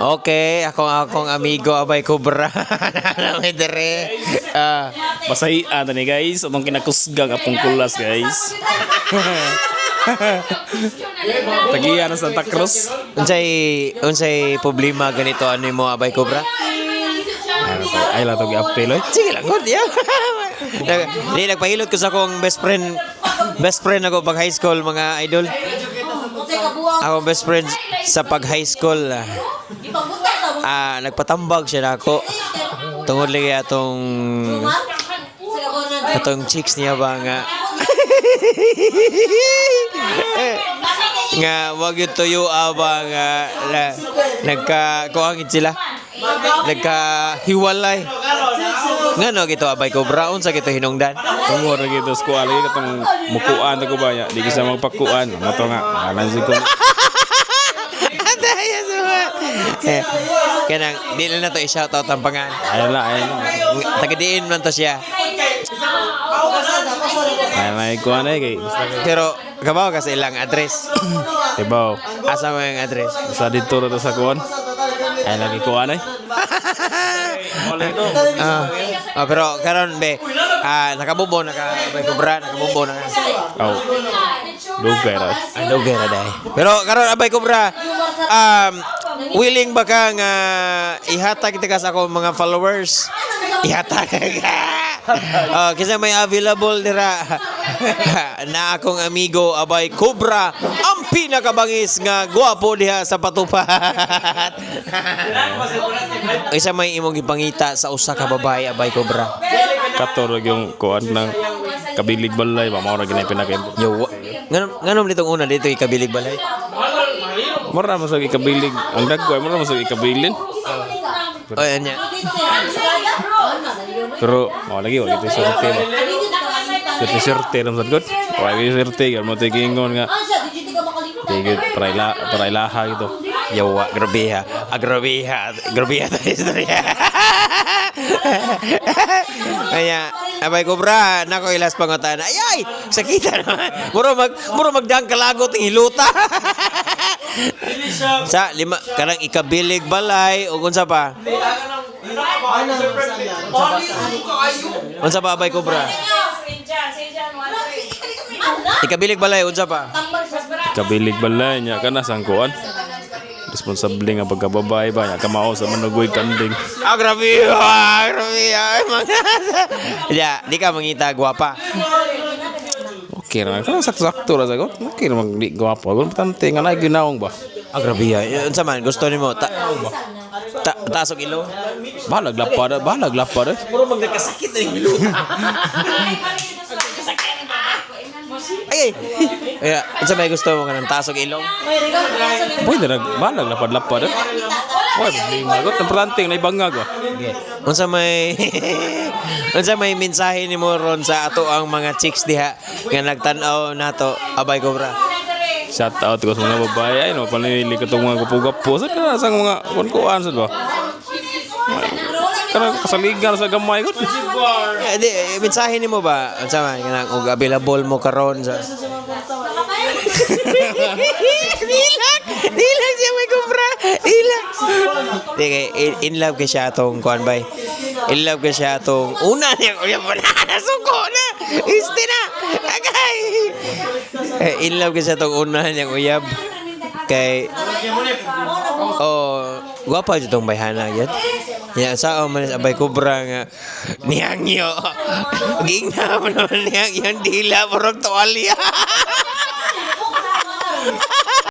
Okay, akong amigo abay Cobra. May dire. Masahian ni guys, among kinakusgang apong kulas guys. Tagiya na Santa Cruz. Unsay problema ganito ano mo abay Cobra? Ay lang to gi-appeal oy. Sige lang good. Yeah. Di nagpahilot ko sa akong best friend. Best friend ako pag high school mga idol. Ako best friend sa pag high school. Nagpatambag siya na ako. Tungod lagi atong chicks niya ba nga. Nga wag yung tuyo ba nga nagkakuhangit sila. Nagkahiwalay. Nga no gito abay Cobra unsa gito hinungdan. Tungod ra gito sa kuali katong mukuan ta ko ba nya. Di kita magpakuan. Mato nga anan sig ko. Daya sama. Kanang dili na to i-shout out ang pangalan. Ayun lang. Tagadiin man to siya. Ay kuan ay kay gusto ko. Pero kabaw ka sa ilang address. Tibaw. Asa mo yung address? Sa dito ra sa kuan. Ay lagi kuan ay. Pero karon be nakabubo may Cobra nakabubo na. Oh. Dugay ra. Dugay ra dai. Pero karon abay Cobra willing ba ka nga ihatag kita sa akong mga followers? Ihatag ka. Kasi may available dira na akong amigo abay Cobra ang pinakabangis nga gwapo diha sa patupat. Isa may imong gipangita sa usa ka babae abay Cobra. Katorog yung kuan ng kabilig balay ba mao ra ginay pinaka-impo. Yo, nganom ditong una dito ikabilig balay. Mura mo sa ikabilig. Ang dagko mura mo sa ikabilin. Ayan niya. Pero mo lagi wala ito sorte ba. Sorte ram sad god. Wala gi sorte gar mo tigingon nga. Tigit para ilaha ito. Yawa, grabe ha. Grabe ha tayo istorya. Kaya, abay Cobra, nako ilas pangutan. Ay, sakita naman. Muro magdang kalagot ng hiluta. Sa lima, karang ikabilig balay, o unsa pa? Unsa pa abay Cobra? Ikabilig balay, unsa pa? Kabilig balay nya kana sang kuan. Responsable nga pagkababay ba nya kamao sa manugoy kanding. Grabe. Ya, di ka mangita gwapa. Okay ra kana sakto ra sagot. Okay ra mag di gwapo. Gun patante nga na ginaong ba. Grabe ya. Unsa man gusto nimo? Tasok ilo. Balag lapad. Puro magkasakit ang ilo. Ay. Unsa may gusto mo kanang tasok ilong? Pwede ra balag lapad. Oy, problema got importante na ibangag ba. Unsa may unsa may mensahe nimo ron sa ato ang mga chicks diha nga nagtan-aw nato abay Cobra? Shout out ko sa mga babae ay no panili ka tong mga gupugapo sa kana sang mga kuan sad ba. Kana kasaligan sa gamay ko. Mensahe nimo ba unsa man kanang og available mo karon sa Dilag siya may Cobra. Dilag. In love ka siya atong kuan bay. In love ka siya atong una niya kuya pa na suko na. Isti na. Agay. In love ka siya atong una niya kuya. Kay guwapa jud tong bayhana gyud. Ya sa man abay Cobra nga niyangyo. Gingna man niyang dila porog tuwalya.